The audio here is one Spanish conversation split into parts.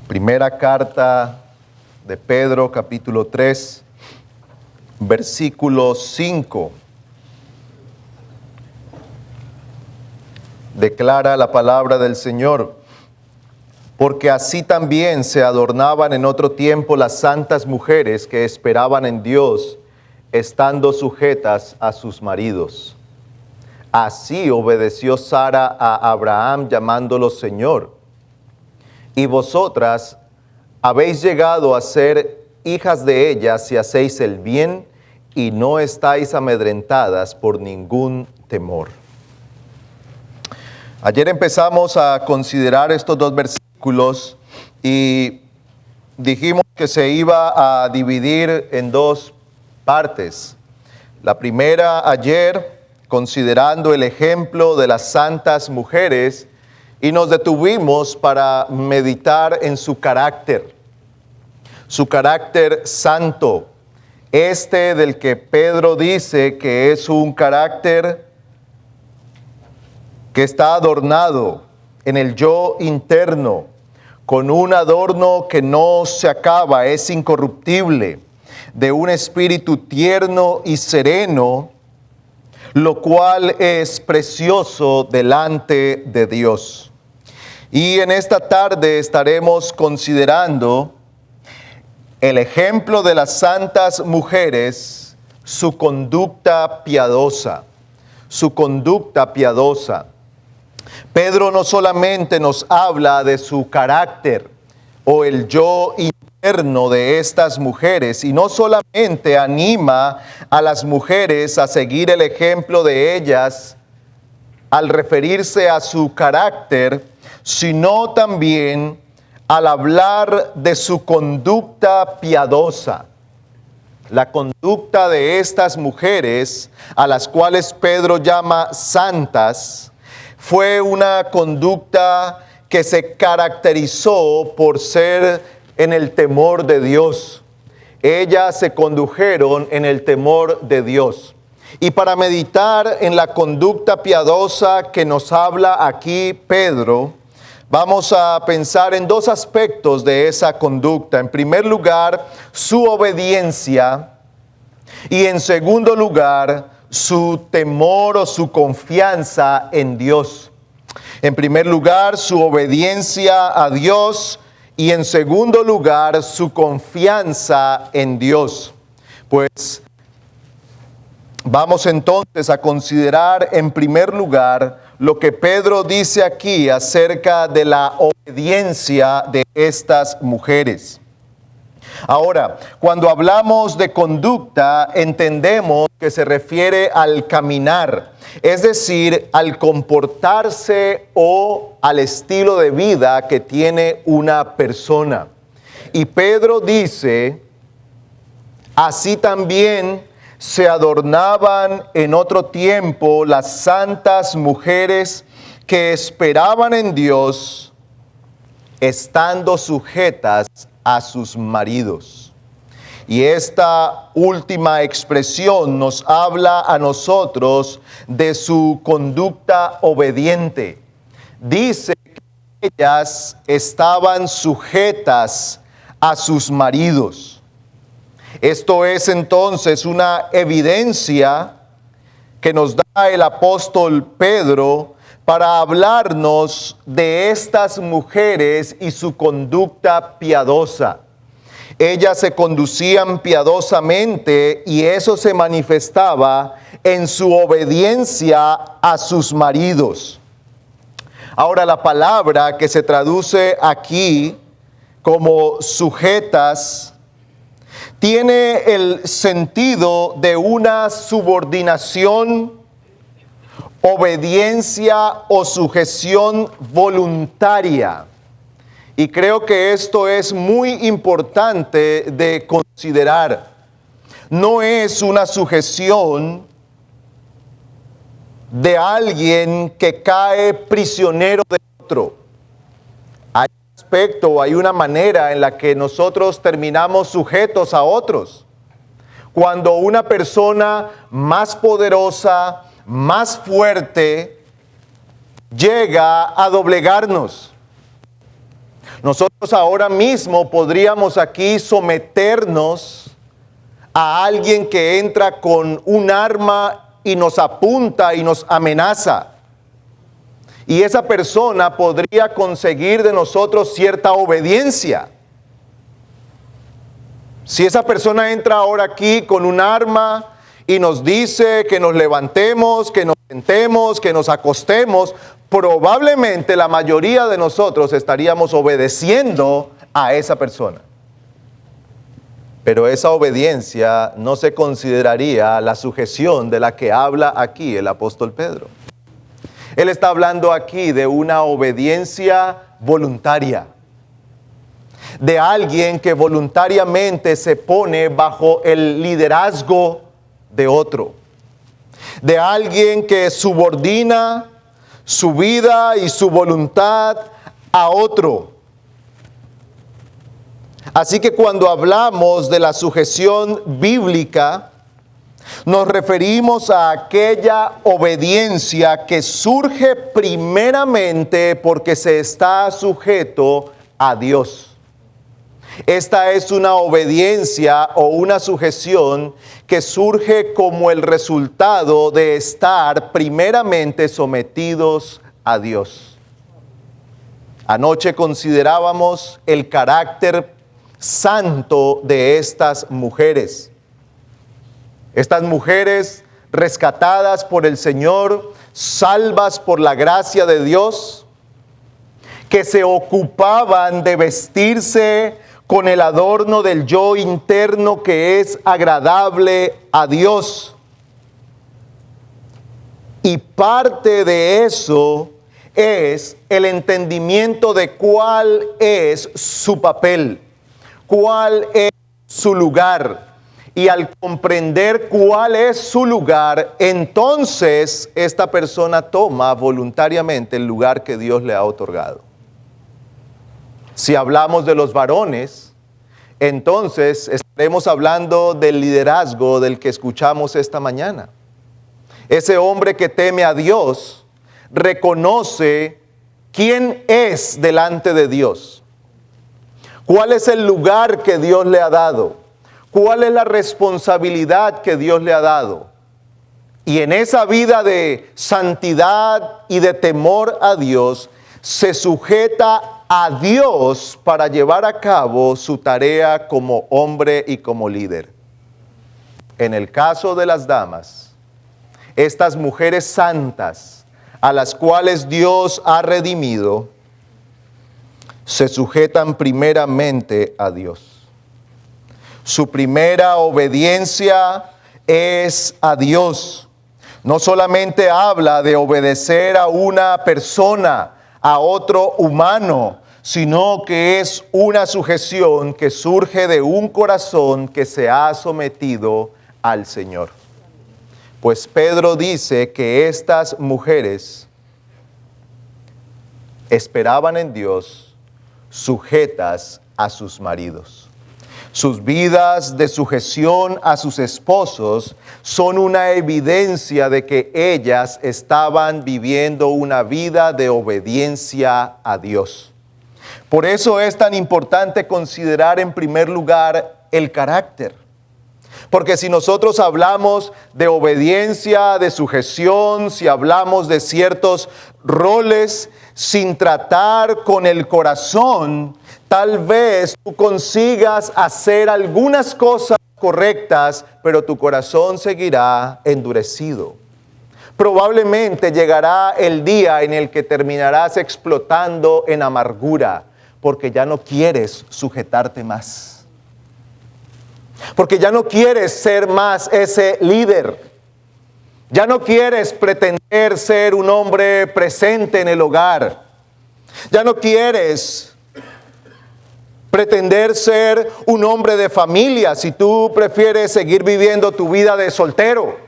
Primera carta de Pedro, capítulo 3, versículo 5. Declara la palabra del Señor: porque así también se adornaban en otro tiempo las santas mujeres que esperaban en Dios, estando sujetas a sus maridos. Así obedeció Sara a Abraham, llamándolo Señor. Y vosotras habéis llegado a ser hijas de ella si hacéis el bien y no estáis amedrentadas por ningún temor. Ayer empezamos a considerar estos dos versículos y dijimos que se iba a dividir en dos partes. La primera ayer, considerando el ejemplo de las santas mujeres, y nos detuvimos para meditar en su carácter santo, del que Pedro dice que es un carácter que está adornado en el yo interno, con un adorno que no se acaba, es incorruptible, de un espíritu tierno y sereno, lo cual es precioso delante de Dios. Y en esta tarde estaremos considerando el ejemplo de las santas mujeres, su conducta piadosa, Pedro no solamente nos habla de su carácter o el yo interno de estas mujeres, y no solamente anima a las mujeres a seguir el ejemplo de ellas al referirse a su carácter, sino también al hablar de su conducta piadosa. La conducta de estas mujeres, a las cuales Pedro llama santas, fue una conducta que se caracterizó por ser en el temor de Dios. Ellas se condujeron en el temor de Dios. Y para meditar en la conducta piadosa que nos habla aquí Pedro, vamos a pensar en dos aspectos de esa conducta. En primer lugar, su obediencia, y en segundo lugar, su temor o su confianza en Dios. En primer lugar, su obediencia a Dios, y en segundo lugar, su confianza en Dios. Pues vamos entonces a considerar en primer lugar lo que Pedro dice aquí acerca de la obediencia de estas mujeres. Ahora, cuando hablamos de conducta, entendemos que se refiere al caminar, es decir, al comportarse o al estilo de vida que tiene una persona. Y Pedro dice: así también se adornaban en otro tiempo las santas mujeres que esperaban en Dios, estando sujetas a sus maridos. Y esta última expresión nos habla a nosotros de su conducta obediente. Dice que ellas estaban sujetas a sus maridos. Esto es entonces una evidencia que nos da el apóstol Pedro para hablarnos de estas mujeres y su conducta piadosa. Ellas se conducían piadosamente y eso se manifestaba en su obediencia a sus maridos. Ahora, la palabra que se traduce aquí como sujetas tiene el sentido de una subordinación, obediencia o sujeción voluntaria. Y creo que esto es muy importante de considerar. No es una sujeción de alguien que cae prisionero de otro. Hay una manera en la que nosotros terminamos sujetos a otros. Cuando una persona más poderosa, más fuerte, llega a doblegarnos. Nosotros ahora mismo podríamos aquí someternos a alguien que entra con un arma y nos apunta y nos amenaza. Y esa persona podría conseguir de nosotros cierta obediencia. Si esa persona entra ahora aquí con un arma y nos dice que nos levantemos, que nos sentemos, que nos acostemos, probablemente la mayoría de nosotros estaríamos obedeciendo a esa persona. Pero esa obediencia no se consideraría la sujeción de la que habla aquí el apóstol Pedro. Él está hablando aquí de una obediencia voluntaria, de alguien que voluntariamente se pone bajo el liderazgo de otro, de alguien que subordina su vida y su voluntad a otro. Así que cuando hablamos de la sujeción bíblica, nos referimos a aquella obediencia que surge primeramente porque se está sujeto a Dios. Esta es una obediencia o una sujeción que surge como el resultado de estar primeramente sometidos a Dios. Anoche considerábamos el carácter santo de estas mujeres. Estas mujeres rescatadas por el Señor, salvas por la gracia de Dios, que se ocupaban de vestirse con el adorno del yo interno que es agradable a Dios. Y parte de eso es el entendimiento de cuál es su papel, cuál es su lugar. Y al comprender cuál es su lugar, entonces esta persona toma voluntariamente el lugar que Dios le ha otorgado. Si hablamos de los varones, entonces estaremos hablando del liderazgo del que escuchamos esta mañana. Ese hombre que teme a Dios reconoce quién es delante de Dios, cuál es el lugar que Dios le ha dado, cuál es la responsabilidad que Dios le ha dado. Y en esa vida de santidad y de temor a Dios, se sujeta a Dios para llevar a cabo su tarea como hombre y como líder. En el caso de las damas, estas mujeres santas a las cuales Dios ha redimido, se sujetan primeramente a Dios. Su primera obediencia es a Dios. No solamente habla de obedecer a una persona, a otro humano, sino que es una sujeción que surge de un corazón que se ha sometido al Señor. Pues Pedro dice que estas mujeres esperaban en Dios sujetas a sus maridos. Sus vidas de sujeción a sus esposos son una evidencia de que ellas estaban viviendo una vida de obediencia a Dios. Por eso es tan importante considerar en primer lugar el carácter. Porque si nosotros hablamos de obediencia, de sujeción, si hablamos de ciertos roles, sin tratar con el corazón, tal vez tú consigas hacer algunas cosas correctas, pero tu corazón seguirá endurecido. Probablemente llegará el día en el que terminarás explotando en amargura, porque ya no quieres sujetarte más. Porque ya no quieres ser más ese líder. Ya no quieres pretender ser un hombre presente en el hogar. Ya no quieres pretender ser un hombre de familia si tú prefieres seguir viviendo tu vida de soltero.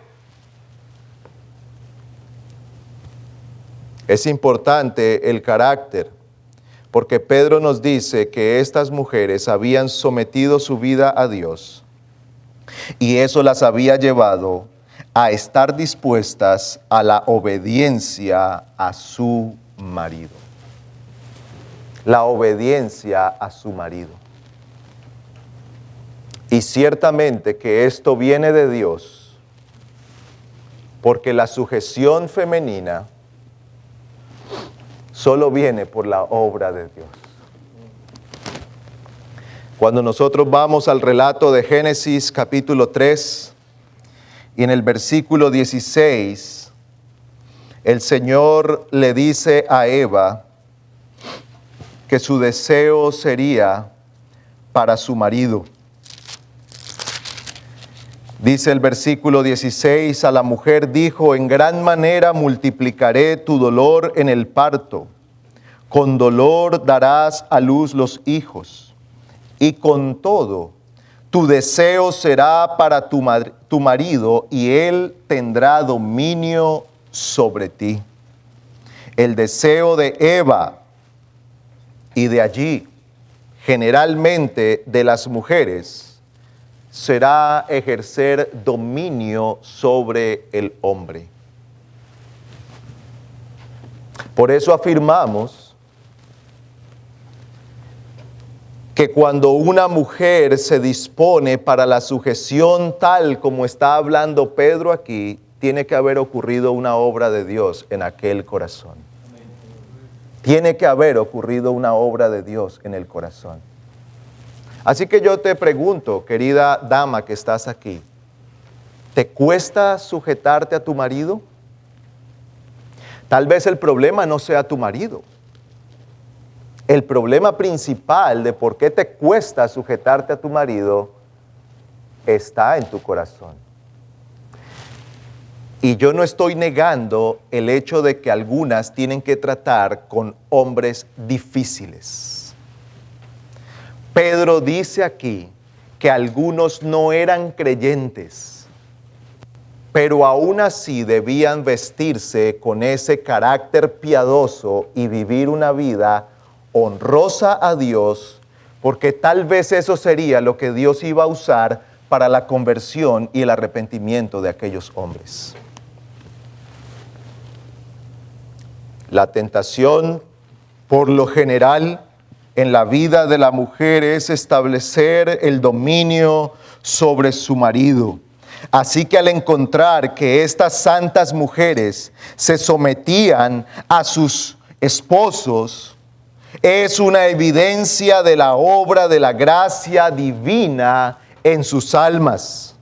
Es importante el carácter, porque Pedro nos dice que estas mujeres habían sometido su vida a Dios y eso las había llevado a estar dispuestas a la obediencia a su marido. la obediencia a su marido. Y ciertamente que esto viene de Dios, porque la sujeción femenina solo viene por la obra de Dios. Cuando nosotros vamos al relato de Génesis capítulo 3 y en el versículo 16, el Señor le dice a Eva que su deseo sería para su marido. Dice el versículo 16, a la mujer dijo, en gran manera multiplicaré tu dolor en el parto, con dolor darás a luz los hijos, y con todo, tu deseo será para tu marido, y él tendrá dominio sobre ti. El deseo de Eva, y de allí, generalmente de las mujeres, será ejercer dominio sobre el hombre. Por eso afirmamos que cuando una mujer se dispone para la sujeción tal como está hablando Pedro aquí, tiene que haber ocurrido una obra de Dios en aquel corazón. Tiene que haber ocurrido una obra de Dios en el corazón. Así que yo te pregunto, querida dama que estás aquí, ¿te cuesta sujetarte a tu marido? Tal vez el problema no sea tu marido. El problema principal de por qué te cuesta sujetarte a tu marido está en tu corazón. Y yo no estoy negando el hecho de que algunas tienen que tratar con hombres difíciles. Pedro dice aquí que algunos no eran creyentes, pero aún así debían vestirse con ese carácter piadoso y vivir una vida honrosa a Dios, porque tal vez eso sería lo que Dios iba a usar para la conversión y el arrepentimiento de aquellos hombres. La tentación, por lo general, en la vida de la mujer es establecer el dominio sobre su marido. Así que al encontrar que estas santas mujeres se sometían a sus esposos, es una evidencia de la obra de la gracia divina en sus almas.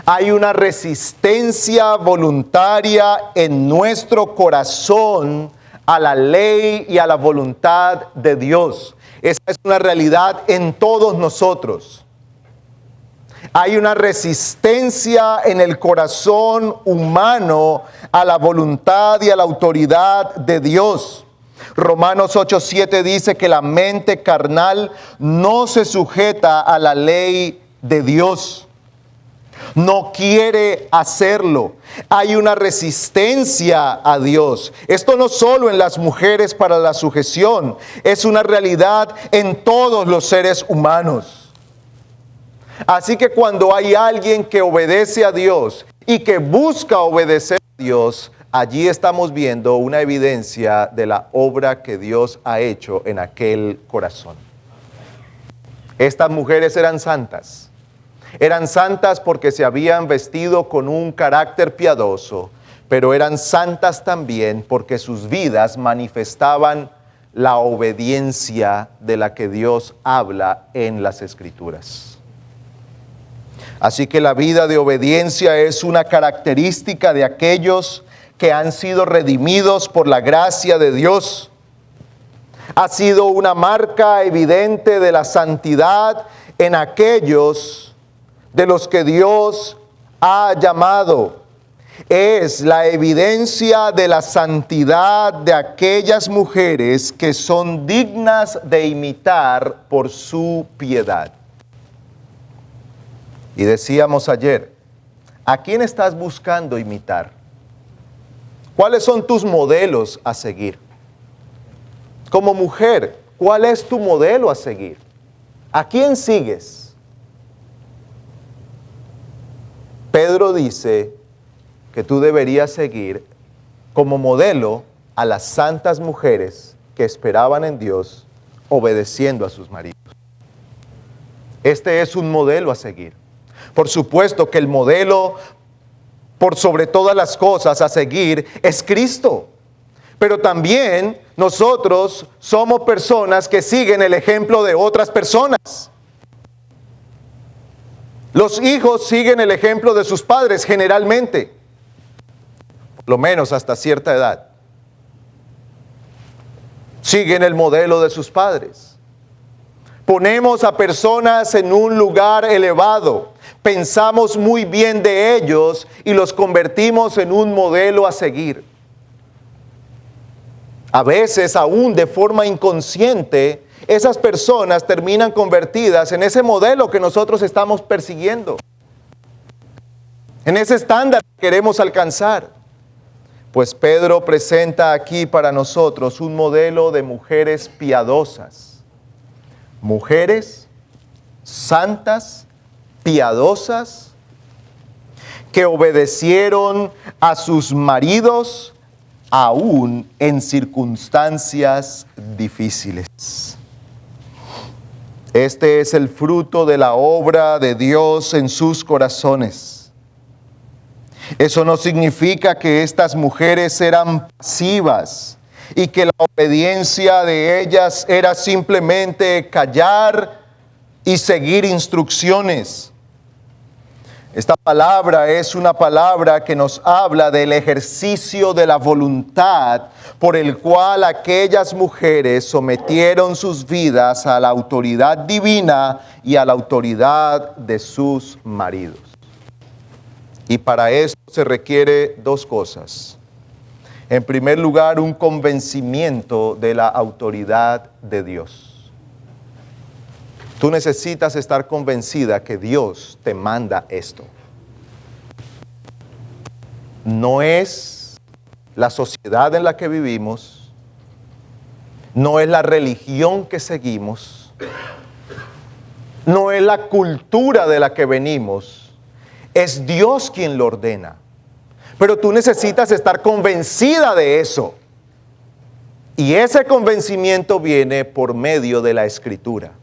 Hay una resistencia voluntaria en nuestro corazón a la ley y a la voluntad de Dios. Esa es una realidad en todos nosotros. Hay una resistencia en el corazón humano a la voluntad y a la autoridad de Dios. Romanos 8:7 dice que la mente carnal no se sujeta a la ley de Dios. No quiere hacerlo. Hay una resistencia a Dios. Esto no solo en las mujeres para la sujeción, es una realidad en todos los seres humanos. Así que cuando hay alguien que obedece a Dios y que busca obedecer a Dios, allí estamos viendo una evidencia de la obra que Dios ha hecho en aquel corazón. Estas mujeres eran santas. Eran santas porque se habían vestido con un carácter piadoso, pero eran santas también porque sus vidas manifestaban la obediencia de la que Dios habla en las Escrituras. Así que la vida de obediencia es una característica de aquellos que han sido redimidos por la gracia de Dios. Ha sido una marca evidente de la santidad en aquellos de los que Dios ha llamado. Es la evidencia de la santidad de aquellas mujeres que son dignas de imitar por su piedad. Y decíamos ayer, ¿a quién estás buscando imitar? ¿Cuáles son tus modelos a seguir? Como mujer, ¿cuál es tu modelo a seguir? ¿A quién sigues? Pedro dice que tú deberías seguir como modelo a las santas mujeres que esperaban en Dios, obedeciendo a sus maridos. Este es un modelo a seguir. Por supuesto que el modelo, por sobre todas las cosas a seguir, es Cristo. Pero también nosotros somos personas que siguen el ejemplo de otras personas. Los hijos siguen el ejemplo de sus padres generalmente, por lo menos hasta cierta edad. Siguen el modelo de sus padres. Ponemos a personas en un lugar elevado, pensamos muy bien de ellos y los convertimos en un modelo a seguir. A veces, aún de forma inconsciente, esas personas terminan convertidas en ese modelo que nosotros estamos persiguiendo, en ese estándar que queremos alcanzar. Pues Pedro presenta aquí para nosotros un modelo de mujeres piadosas. Mujeres santas, piadosas, que obedecieron a sus maridos aún en circunstancias difíciles. Este es el fruto de la obra de Dios en sus corazones. Eso no significa que estas mujeres eran pasivas y que la obediencia de ellas era simplemente callar y seguir instrucciones. Esta palabra es una palabra que nos habla del ejercicio de la voluntad por el cual aquellas mujeres sometieron sus vidas a la autoridad divina y a la autoridad de sus maridos. Y para esto se requiere dos cosas. En primer lugar, un convencimiento de la autoridad de Dios. Tú necesitas estar convencida que Dios te manda esto. No es la sociedad en la que vivimos, no es la religión que seguimos, no es la cultura de la que venimos, es Dios quien lo ordena. Pero tú necesitas estar convencida de eso. Y ese convencimiento viene por medio de la Escritura.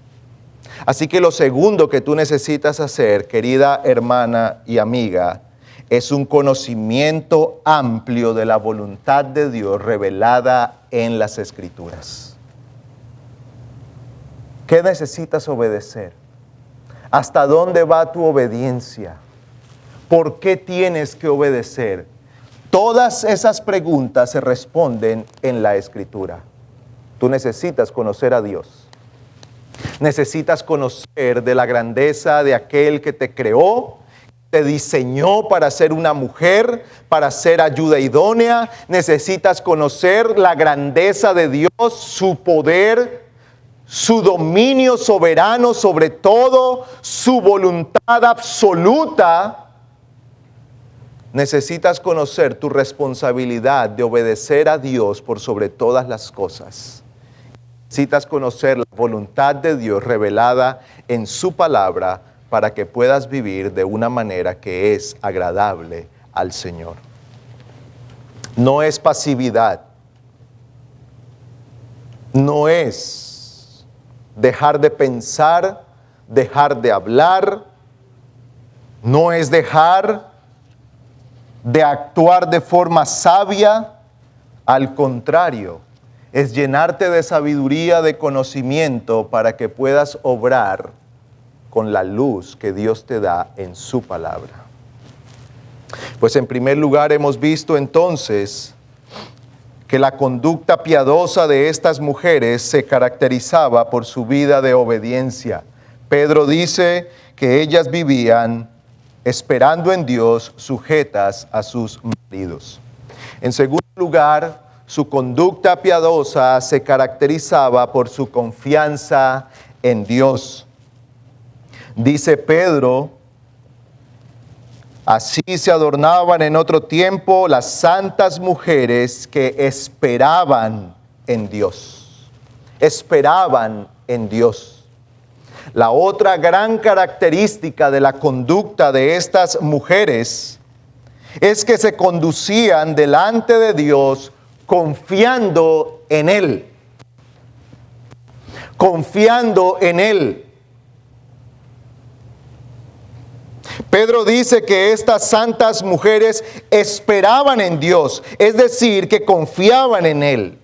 Así que lo segundo que tú necesitas hacer, querida hermana y amiga, es un conocimiento amplio de la voluntad de Dios revelada en las Escrituras. ¿Qué necesitas obedecer? ¿Hasta dónde va tu obediencia? ¿Por qué tienes que obedecer? Todas esas preguntas se responden en la Escritura. Tú necesitas conocer a Dios. Necesitas conocer de la grandeza de aquel que te creó, te diseñó para ser una mujer, para ser ayuda idónea. Necesitas conocer la grandeza de Dios, su poder, su dominio soberano sobre todo, su voluntad absoluta. Necesitas conocer tu responsabilidad de obedecer a Dios por sobre todas las cosas. Necesitas conocer la voluntad de Dios revelada en su palabra para que puedas vivir de una manera que es agradable al Señor. No es pasividad. No es dejar de pensar, dejar de hablar. No es dejar de actuar de forma sabia. Al contrario, es llenarte de sabiduría, de conocimiento para que puedas obrar con la luz que Dios te da en su palabra. Pues en primer lugar hemos visto entonces que la conducta piadosa de estas mujeres se caracterizaba por su vida de obediencia. Pedro dice que ellas vivían esperando en Dios, sujetas a sus maridos. En segundo lugar, su conducta piadosa se caracterizaba por su confianza en Dios. Dice Pedro, así se adornaban en otro tiempo las santas mujeres que esperaban en Dios. Esperaban en Dios. La otra gran característica de la conducta de estas mujeres es que se conducían delante de Dios confiando en Él. confiando en Él. Pedro dice que estas santas mujeres esperaban en Dios, es decir, que confiaban en Él.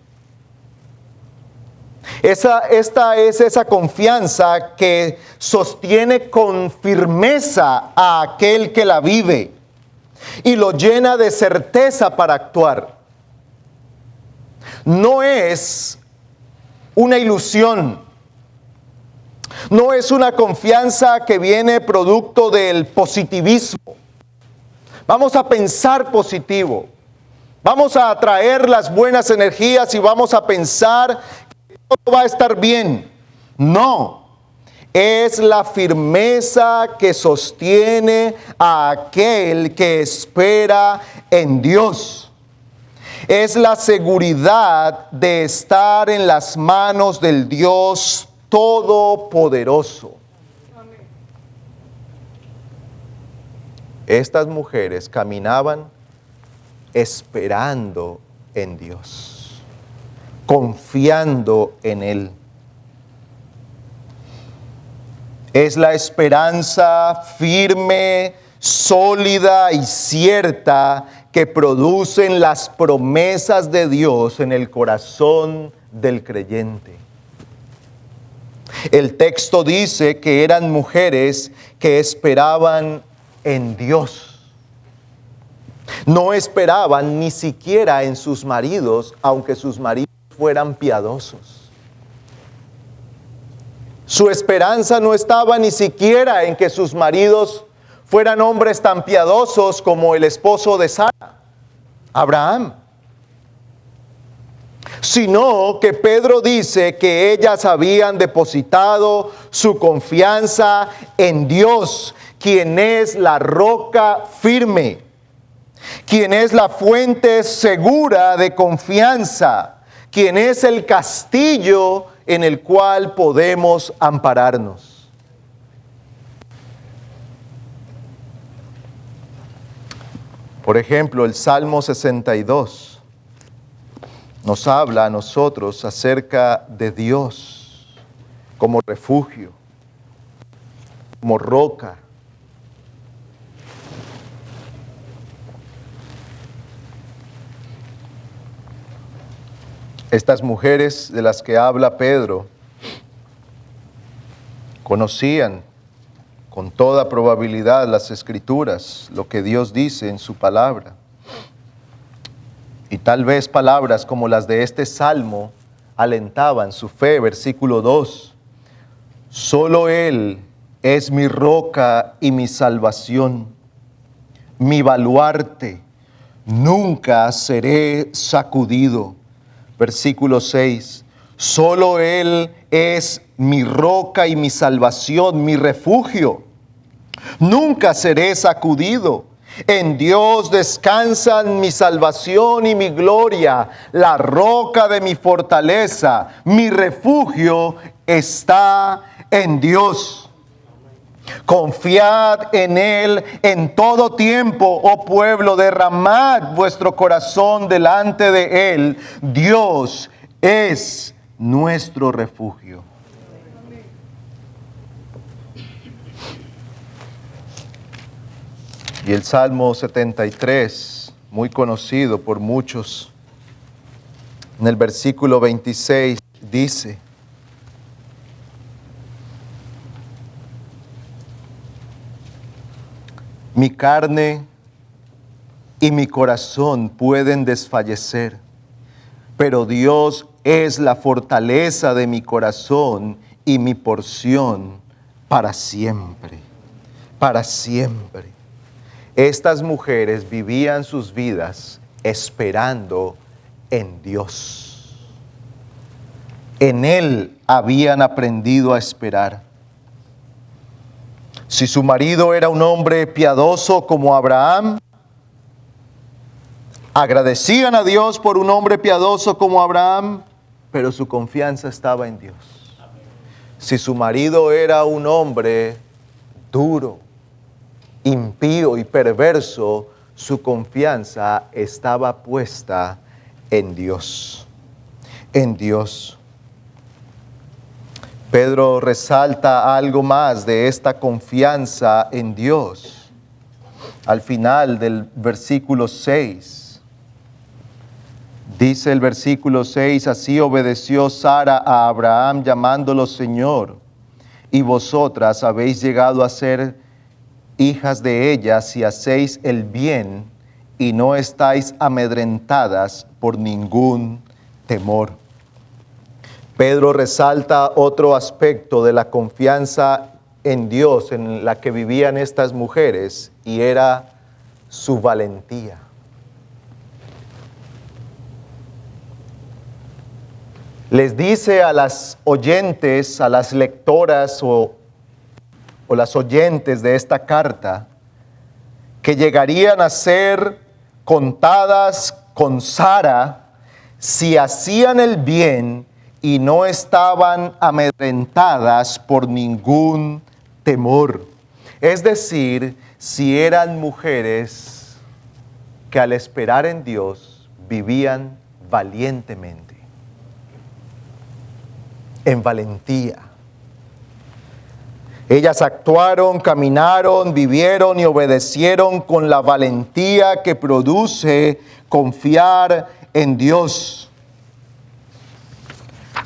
Esta es esa confianza que sostiene con firmeza a aquel que la vive y lo llena de certeza para actuar. No es una ilusión, no es una confianza que viene producto del positivismo. Vamos a pensar positivo, vamos a atraer las buenas energías y vamos a pensar que todo va a estar bien. No, es la firmeza que sostiene a aquel que espera en Dios. Es la seguridad de estar en las manos del Dios Todopoderoso. Estas mujeres caminaban esperando en Dios, confiando en Él. Es la esperanza firme, sólida y cierta que producen las promesas de Dios en el corazón del creyente. El texto dice que eran mujeres que esperaban en Dios. No esperaban ni siquiera en sus maridos, aunque sus maridos fueran piadosos. Su esperanza no estaba ni siquiera en que sus maridos fueran hombres tan piadosos como el esposo de Sara, Abraham. Sino que Pedro dice que ellas habían depositado su confianza en Dios, quien es la roca firme, quien es la fuente segura de confianza, quien es el castillo en el cual podemos ampararnos. Por ejemplo, el Salmo 62 nos habla a nosotros acerca de Dios como refugio, como roca. Estas mujeres de las que habla Pedro conocían con toda probabilidad las Escrituras, lo que Dios dice en su palabra. Y tal vez palabras como las de este salmo alentaban su fe. Versículo 2. Solo Él es mi roca y mi salvación, mi baluarte, nunca seré sacudido. Versículo 6. Solo Él es mi roca y mi salvación, mi refugio. Nunca seré sacudido. En Dios descansan mi salvación y mi gloria, la roca de mi fortaleza, mi refugio está en Dios. Confiad en Él en todo tiempo, oh pueblo, derramad vuestro corazón delante de Él. Dios es nuestro refugio. Y el Salmo 73, muy conocido por muchos, en el versículo 26 dice: mi carne y mi corazón pueden desfallecer, pero Dios es la fortaleza de mi corazón y mi porción para siempre, para siempre. Estas mujeres vivían sus vidas esperando en Dios. En Él habían aprendido a esperar. Si su marido era un hombre piadoso como Abraham, agradecían a Dios por un hombre piadoso como Abraham, pero su confianza estaba en Dios. Si su marido era un hombre duro, impío y perverso, su confianza estaba puesta en Dios. En Dios. Pedro resalta algo más de esta confianza en Dios. Al final del versículo 6, dice el versículo 6, así obedeció Sara a Abraham llamándolo Señor, y vosotras habéis llegado a ser hijas de ella si hacéis el bien y no estáis amedrentadas por ningún temor. Pedro resalta otro aspecto de la confianza en Dios en la que vivían estas mujeres, y era su valentía. Les dice a las oyentes, a las lectoras o las oyentes de esta carta, que llegarían a ser contadas con Sara si hacían el bien y no estaban amedrentadas por ningún temor. Es decir, si eran mujeres que al esperar en Dios vivían valientemente, en valentía. Ellas actuaron, caminaron, vivieron y obedecieron con la valentía que produce confiar en Dios.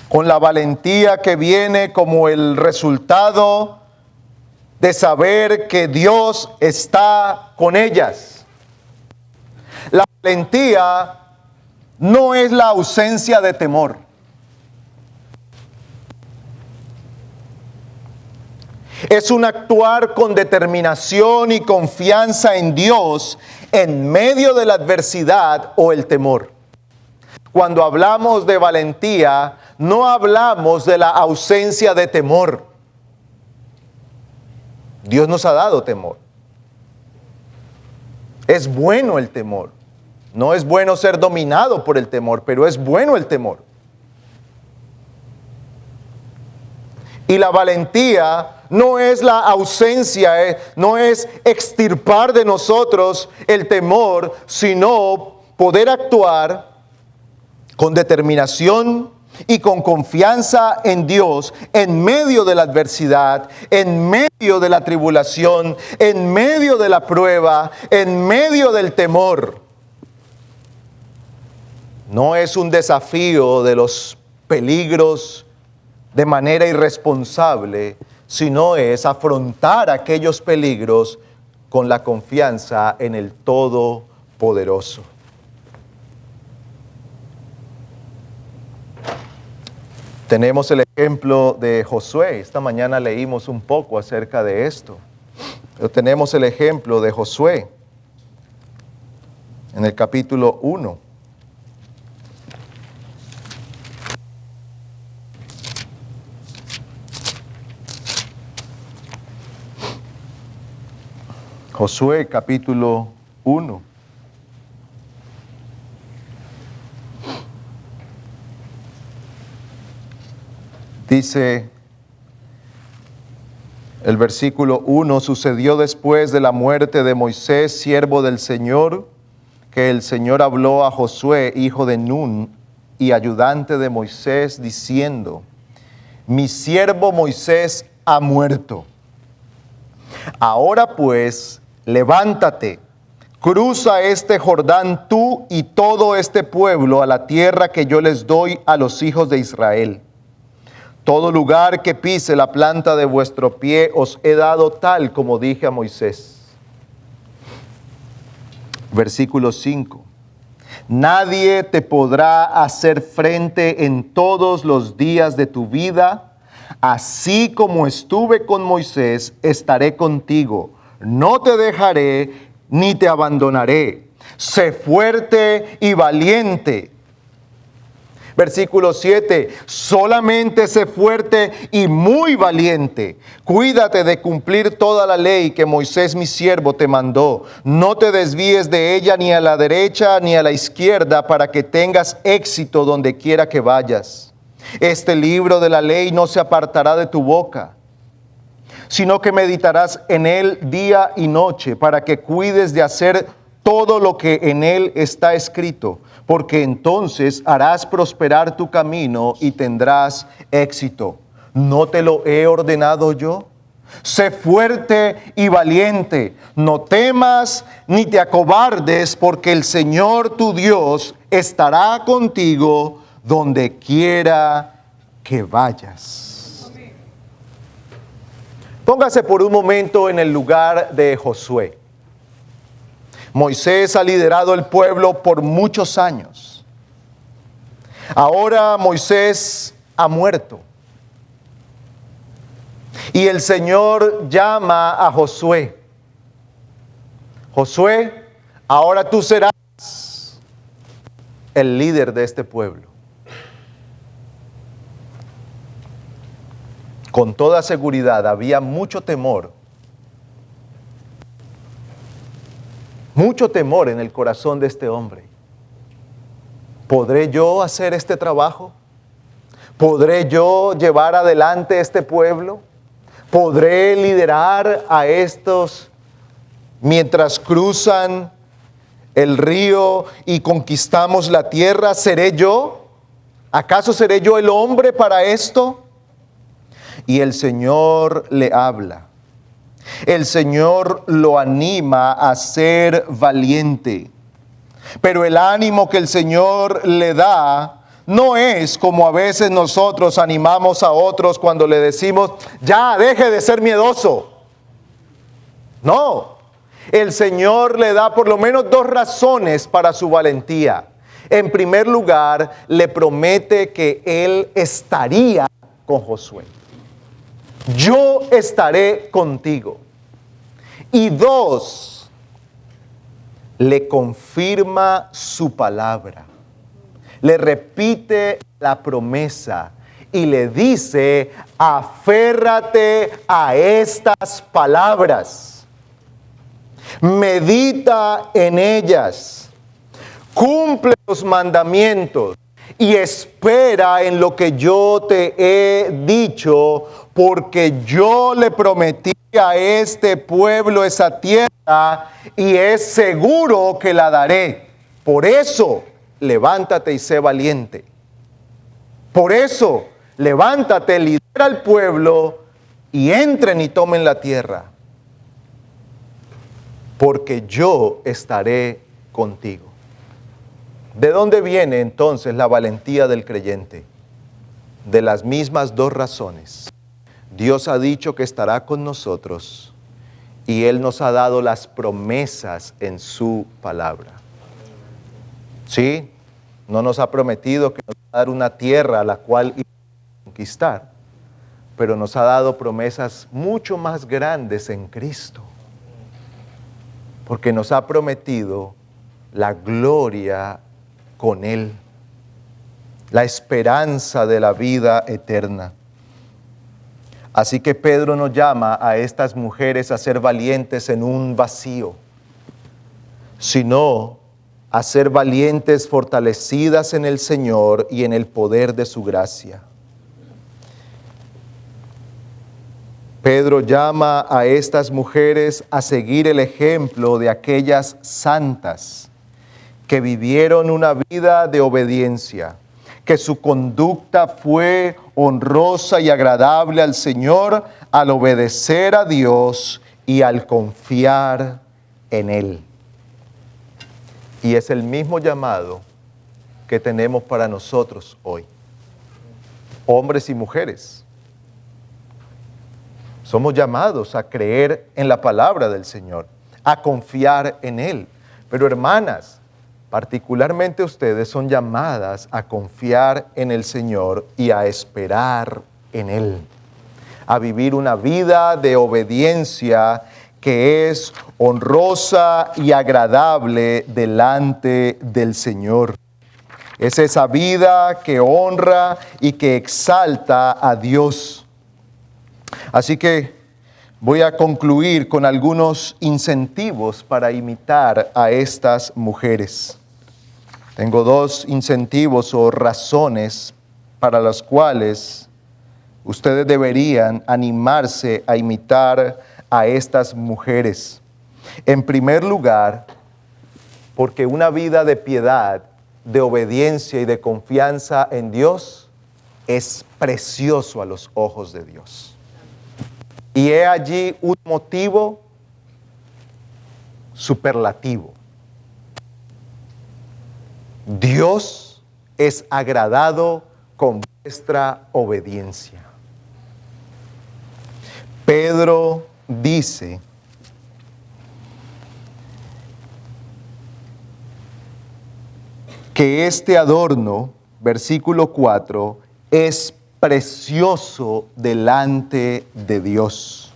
Con la valentía que viene como el resultado de saber que Dios está con ellas. La valentía no es la ausencia de temor. Es un actuar con determinación y confianza en Dios en medio de la adversidad o el temor. Cuando hablamos de valentía, no hablamos de la ausencia de temor. Dios nos ha dado temor. Es bueno el temor. No es bueno ser dominado por el temor, pero es bueno el temor. Y la valentía no es la ausencia, no es extirpar de nosotros el temor, sino poder actuar con determinación y con confianza en Dios en medio de la adversidad, en medio de la tribulación, en medio de la prueba, en medio del temor. No es un desafío de los peligros de manera irresponsable, sino es afrontar aquellos peligros con la confianza en el Todopoderoso. Tenemos el ejemplo de Josué. Esta mañana leímos un poco acerca de esto. Pero tenemos el ejemplo de Josué en el capítulo 1. Josué capítulo 1. Dice el versículo 1, sucedió después de la muerte de Moisés, siervo del Señor, que el Señor habló a Josué, hijo de Nun, y ayudante de Moisés, diciendo, mi siervo Moisés ha muerto. Ahora pues, levántate, cruza este Jordán tú y todo este pueblo a la tierra que yo les doy a los hijos de Israel. Todo lugar que pise la planta de vuestro pie os he dado tal como dije a Moisés. Versículo 5. Nadie te podrá hacer frente en todos los días de tu vida. Así como estuve con Moisés, estaré contigo. No te dejaré ni te abandonaré. Sé fuerte y valiente. Versículo 7, solamente sé fuerte y muy valiente. Cuídate de cumplir toda la ley que Moisés mi siervo te mandó. No te desvíes de ella ni a la derecha ni a la izquierda para que tengas éxito donde quiera que vayas. Este libro de la ley no se apartará de tu boca, sino que meditarás en él día y noche para que cuides de hacer todo lo que en él está escrito, porque entonces harás prosperar tu camino y tendrás éxito. ¿No te lo he ordenado yo? Sé fuerte y valiente, no temas ni te acobardes, porque el Señor tu Dios estará contigo donde quiera que vayas. Póngase por un momento en el lugar de Josué. Moisés ha liderado el pueblo por muchos años. Ahora Moisés ha muerto. Y el Señor llama a Josué. Josué, ahora tú serás el líder de este pueblo. Con toda seguridad había mucho temor en el corazón de este hombre. ¿Podré yo hacer este trabajo? ¿Podré yo llevar adelante este pueblo? ¿Podré liderar a estos mientras cruzan el río y conquistamos la tierra? ¿Seré yo? ¿Acaso seré yo el hombre para esto? Y el Señor le habla. El Señor lo anima a ser valiente. Pero el ánimo que el Señor le da no es como a veces nosotros animamos a otros cuando le decimos, ya, deje de ser miedoso. No, el Señor le da por lo menos dos razones para su valentía. En primer lugar, le promete que Él estaría con Josué. Yo estaré contigo. Y dos, le confirma su palabra. Le repite la promesa y le dice, aférrate a estas palabras. Medita en ellas. Cumple los mandamientos y espera en lo que yo te he dicho, porque yo le prometí a este pueblo esa tierra y es seguro que la daré. Por eso, levántate y sé valiente. Por eso, levántate, lidera al pueblo y entren y tomen la tierra. Porque yo estaré contigo. ¿De dónde viene entonces la valentía del creyente? De las mismas dos razones. Dios ha dicho que estará con nosotros y Él nos ha dado las promesas en su palabra. Sí, no nos ha prometido que nos va a dar una tierra a la cual ir a conquistar, pero nos ha dado promesas mucho más grandes en Cristo, porque nos ha prometido la gloria con Él, la esperanza de la vida eterna. Así que Pedro nos llama a estas mujeres a ser valientes en un vacío, sino a ser valientes fortalecidas en el Señor y en el poder de su gracia. Pedro llama a estas mujeres a seguir el ejemplo de aquellas santas que vivieron una vida de obediencia, que su conducta fue honrosa y agradable al Señor al obedecer a Dios y al confiar en Él. Y es el mismo llamado que tenemos para nosotros hoy, hombres y mujeres. Somos llamados a creer en la palabra del Señor, a confiar en Él. Pero hermanas, particularmente ustedes son llamadas a confiar en el Señor y a esperar en Él, a vivir una vida de obediencia que es honrosa y agradable delante del Señor. Es esa vida que honra y que exalta a Dios. Así que voy a concluir con algunos incentivos para imitar a estas mujeres. Tengo dos incentivos o razones para las cuales ustedes deberían animarse a imitar a estas mujeres. En primer lugar, porque una vida de piedad, de obediencia y de confianza en Dios es precioso a los ojos de Dios. Y he allí un motivo superlativo. Dios es agradado con vuestra obediencia. Pedro dice que este adorno, versículo 4, es precioso delante de Dios.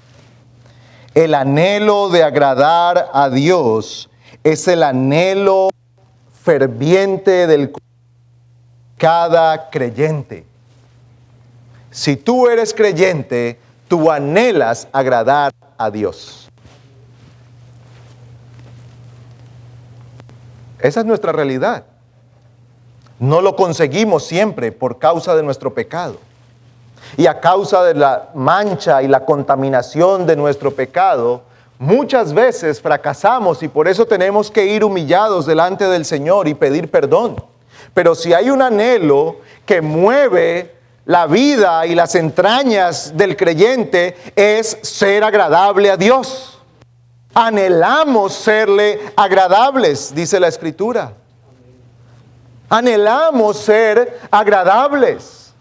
El anhelo de agradar a Dios es el anhelo ferviente del cada creyente. Si tú eres creyente, tú anhelas agradar a Dios. Esa es nuestra realidad. No lo conseguimos siempre por causa de nuestro pecado. Y a causa de la mancha y la contaminación de nuestro pecado, muchas veces fracasamos y por eso tenemos que ir humillados delante del Señor y pedir perdón. Pero si hay un anhelo que mueve la vida y las entrañas del creyente, es ser agradable a Dios. Anhelamos serle agradables, dice la Escritura. Anhelamos ser agradables.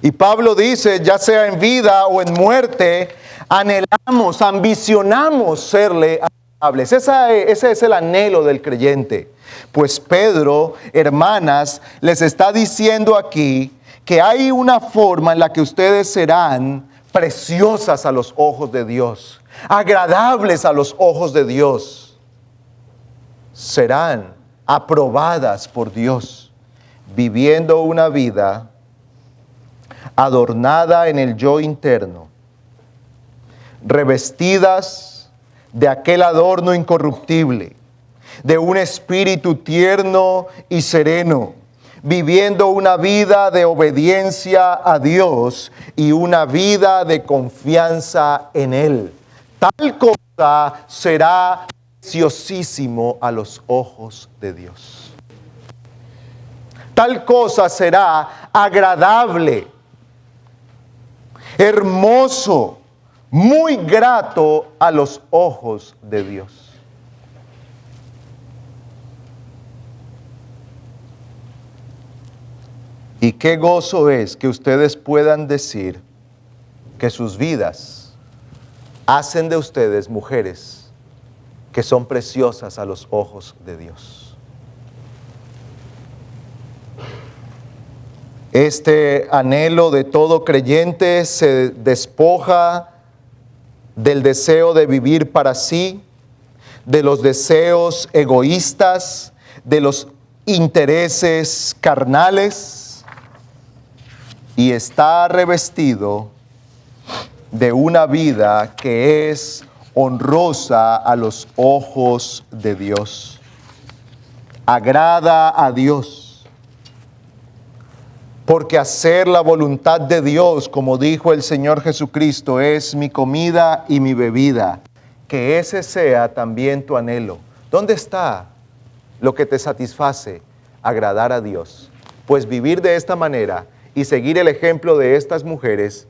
Y Pablo dice, ya sea en vida o en muerte, anhelamos, ambicionamos serle agradables. Ese es el anhelo del creyente. Pues Pedro, hermanas, les está diciendo aquí que hay una forma en la que ustedes serán preciosas a los ojos de Dios, agradables a los ojos de Dios. Serán aprobadas por Dios, viviendo una vida adornada en el yo interno, revestidas de aquel adorno incorruptible, de un espíritu tierno y sereno, viviendo una vida de obediencia a Dios y una vida de confianza en Él. Tal cosa será preciosísimo a los ojos de Dios. Tal cosa será agradable, hermoso, muy grato a los ojos de Dios. Y qué gozo es que ustedes puedan decir que sus vidas hacen de ustedes mujeres que son preciosas a los ojos de Dios. Este anhelo de todo creyente se despoja del deseo de vivir para sí, de los deseos egoístas, de los intereses carnales, y está revestido de una vida que es honrosa a los ojos de Dios. Agrada a Dios. Porque hacer la voluntad de Dios, como dijo el Señor Jesucristo, es mi comida y mi bebida. Que ese sea también tu anhelo. ¿Dónde está lo que te satisface? Agradar a Dios. Pues vivir de esta manera y seguir el ejemplo de estas mujeres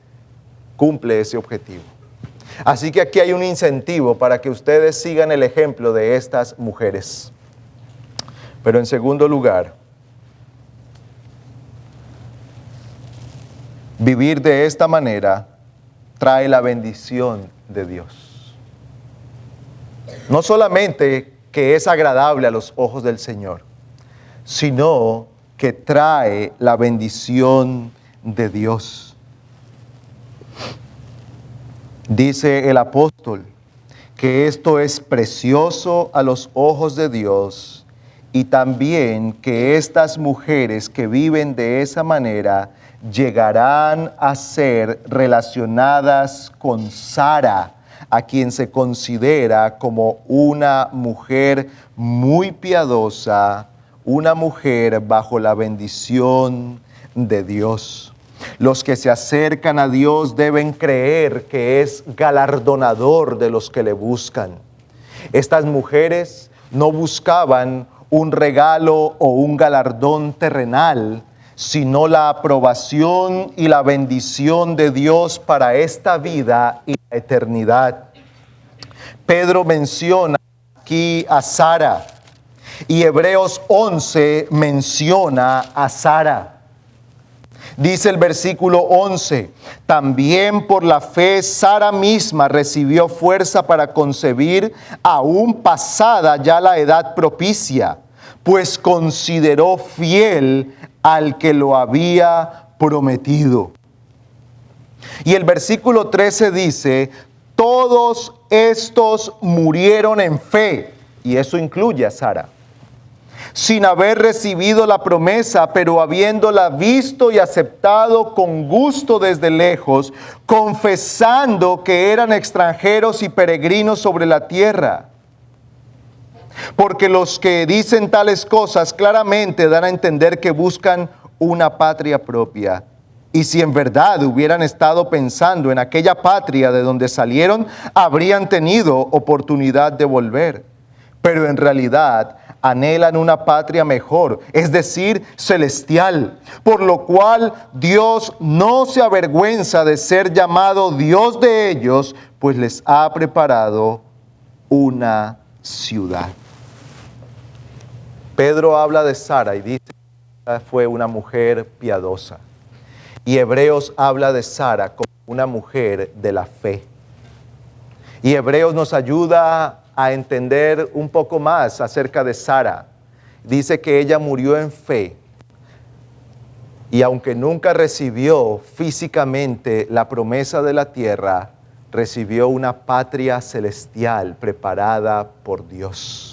cumple ese objetivo. Así que aquí hay un incentivo para que ustedes sigan el ejemplo de estas mujeres. Pero en segundo lugar, vivir de esta manera trae la bendición de Dios. No solamente que es agradable a los ojos del Señor, sino que trae la bendición de Dios. Dice el apóstol que esto es precioso a los ojos de Dios y también que estas mujeres que viven de esa manera llegarán a ser relacionadas con Sara, a quien se considera como una mujer muy piadosa, una mujer bajo la bendición de Dios. Los que se acercan a Dios deben creer que es galardonador de los que le buscan. Estas mujeres no buscaban un regalo o un galardón terrenal, sino la aprobación y la bendición de Dios para esta vida y la eternidad. Pedro menciona aquí a Sara y Hebreos 11 menciona a Sara. Dice el versículo 11, también por la fe Sara misma recibió fuerza para concebir, aún pasada ya la edad propicia, pues consideró fiel al que lo había prometido. Y el versículo 13 dice, todos estos murieron en fe, y eso incluye a Sara, sin haber recibido la promesa, pero habiéndola visto y aceptado con gusto desde lejos, confesando que eran extranjeros y peregrinos sobre la tierra. Porque los que dicen tales cosas claramente dan a entender que buscan una patria propia. Y si en verdad hubieran estado pensando en aquella patria de donde salieron, habrían tenido oportunidad de volver. Pero en realidad anhelan una patria mejor, es decir, celestial, por lo cual Dios no se avergüenza de ser llamado Dios de ellos, pues les ha preparado una ciudad. Pedro habla de Sara y dice que fue una mujer piadosa. Y Hebreos habla de Sara como una mujer de la fe. Y Hebreos nos ayuda a entender un poco más acerca de Sara. Dice que ella murió en fe y aunque nunca recibió físicamente la promesa de la tierra, recibió una patria celestial preparada por Dios.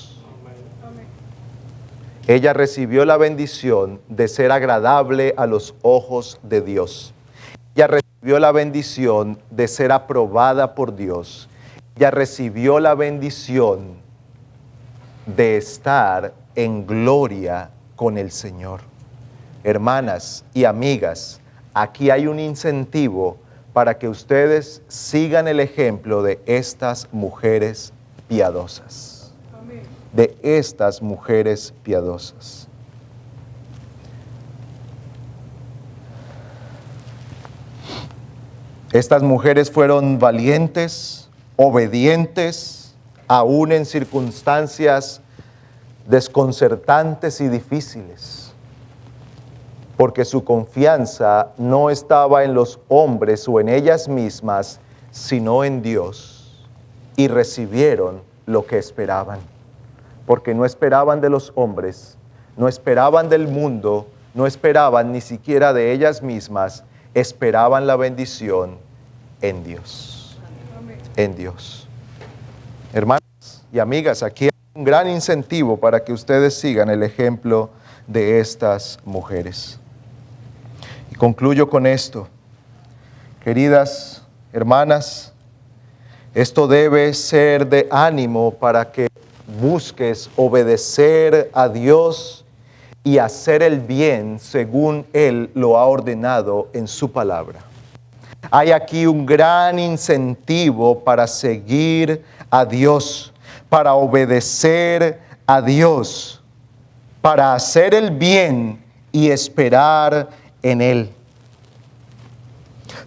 Ella recibió la bendición de ser agradable a los ojos de Dios. Ella recibió la bendición de ser aprobada por Dios. Ella recibió la bendición de estar en gloria con el Señor. Hermanas y amigas, aquí hay un incentivo para que ustedes sigan el ejemplo de estas mujeres piadosas. Amén. De estas mujeres piadosas. Estas mujeres fueron valientes, obedientes, aún en circunstancias desconcertantes y difíciles, porque su confianza no estaba en los hombres o en ellas mismas, sino en Dios, y recibieron lo que esperaban, porque no esperaban de los hombres, no esperaban del mundo, no esperaban ni siquiera de ellas mismas, esperaban la bendición en Dios. En Dios. Hermanas y amigas, aquí hay un gran incentivo para que ustedes sigan el ejemplo de estas mujeres. Y concluyo con esto. Queridas hermanas, esto debe ser de ánimo para que busques obedecer a Dios y hacer el bien según Él lo ha ordenado en su palabra. Hay aquí un gran incentivo para seguir a Dios, para obedecer a Dios, para hacer el bien y esperar en Él.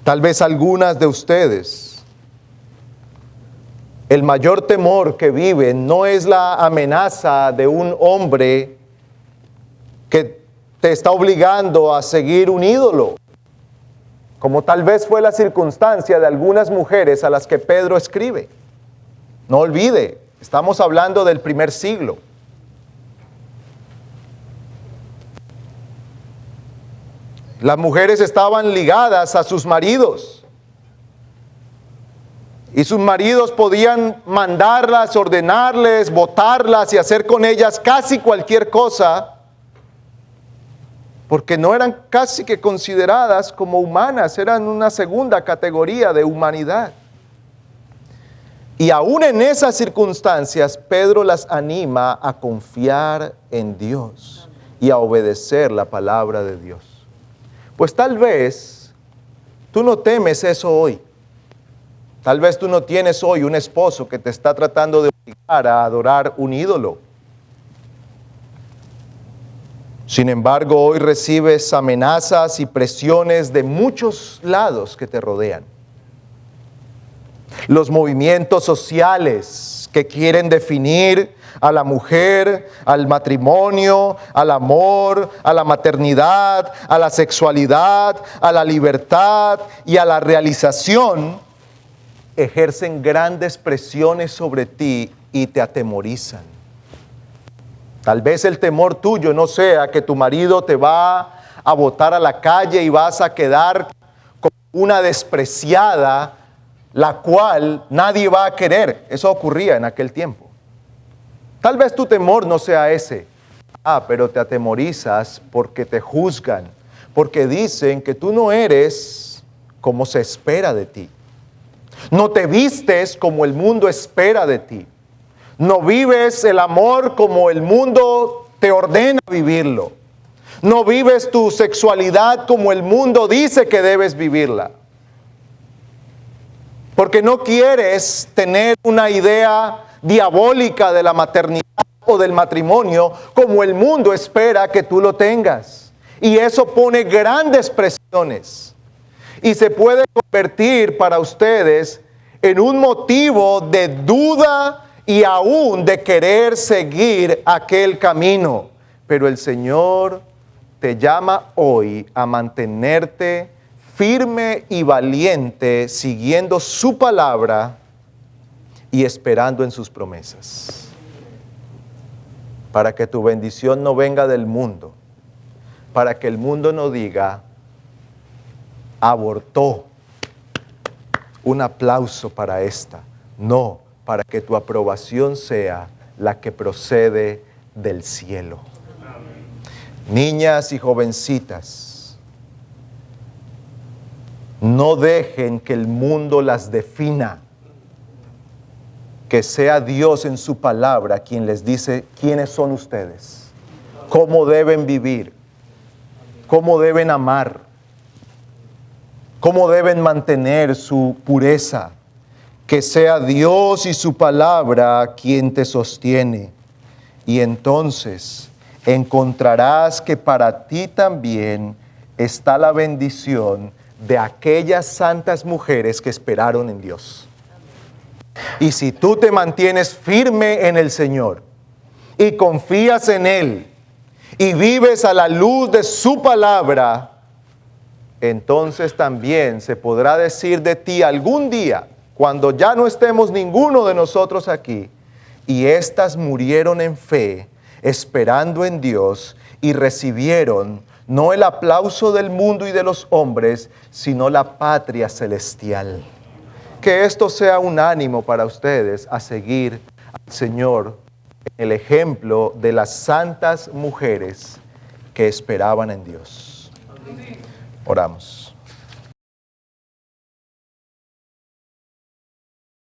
Tal vez algunas de ustedes, el mayor temor que viven no es la amenaza de un hombre que te está obligando a seguir un ídolo, como tal vez fue la circunstancia de algunas mujeres a las que Pedro escribe. No olvide, estamos hablando del primer siglo. Las mujeres estaban ligadas a sus maridos. Y sus maridos podían mandarlas, ordenarles, botarlas y hacer con ellas casi cualquier cosa, porque no eran casi que consideradas como humanas, eran una segunda categoría de humanidad. Y aún en esas circunstancias, Pedro las anima a confiar en Dios y a obedecer la palabra de Dios. Pues tal vez tú no temes eso hoy. Tal vez tú no tienes hoy un esposo que te está tratando de obligar a adorar un ídolo. Sin embargo, hoy recibes amenazas y presiones de muchos lados que te rodean. Los movimientos sociales que quieren definir a la mujer, al matrimonio, al amor, a la maternidad, a la sexualidad, a la libertad y a la realización, ejercen grandes presiones sobre ti y te atemorizan. Tal vez el temor tuyo no sea que tu marido te va a botar a la calle y vas a quedar como una despreciada, la cual nadie va a querer. Eso ocurría en aquel tiempo. Tal vez tu temor no sea ese. Pero te atemorizas porque te juzgan, porque dicen que tú no eres como se espera de ti. No te vistes como el mundo espera de ti. No vives el amor como el mundo te ordena vivirlo. No vives tu sexualidad como el mundo dice que debes vivirla. Porque no quieres tener una idea diabólica de la maternidad o del matrimonio como el mundo espera que tú lo tengas. Y eso pone grandes presiones. Y se puede convertir para ustedes en un motivo de duda y aún de querer seguir aquel camino. Pero el Señor te llama hoy a mantenerte firme y valiente, siguiendo su palabra y esperando en sus promesas. Para que tu bendición no venga del mundo, para que el mundo no diga, abortó. Un aplauso para esta. No, para que tu aprobación sea la que procede del cielo. Niñas y jovencitas, no dejen que el mundo las defina. Que sea Dios en su palabra quien les dice quiénes son ustedes, cómo deben vivir, cómo deben amar, cómo deben mantener su pureza. Que sea Dios y su palabra quien te sostiene. Y entonces encontrarás que para ti también está la bendición de aquellas santas mujeres que esperaron en Dios. Y si tú te mantienes firme en el Señor y confías en Él y vives a la luz de su palabra, entonces también se podrá decir de ti algún día, cuando ya no estemos ninguno de nosotros aquí, y éstas murieron en fe, esperando en Dios, y recibieron no el aplauso del mundo y de los hombres, sino la patria celestial. Que esto sea un ánimo para ustedes a seguir al Señor, el ejemplo de las santas mujeres que esperaban en Dios. Oramos.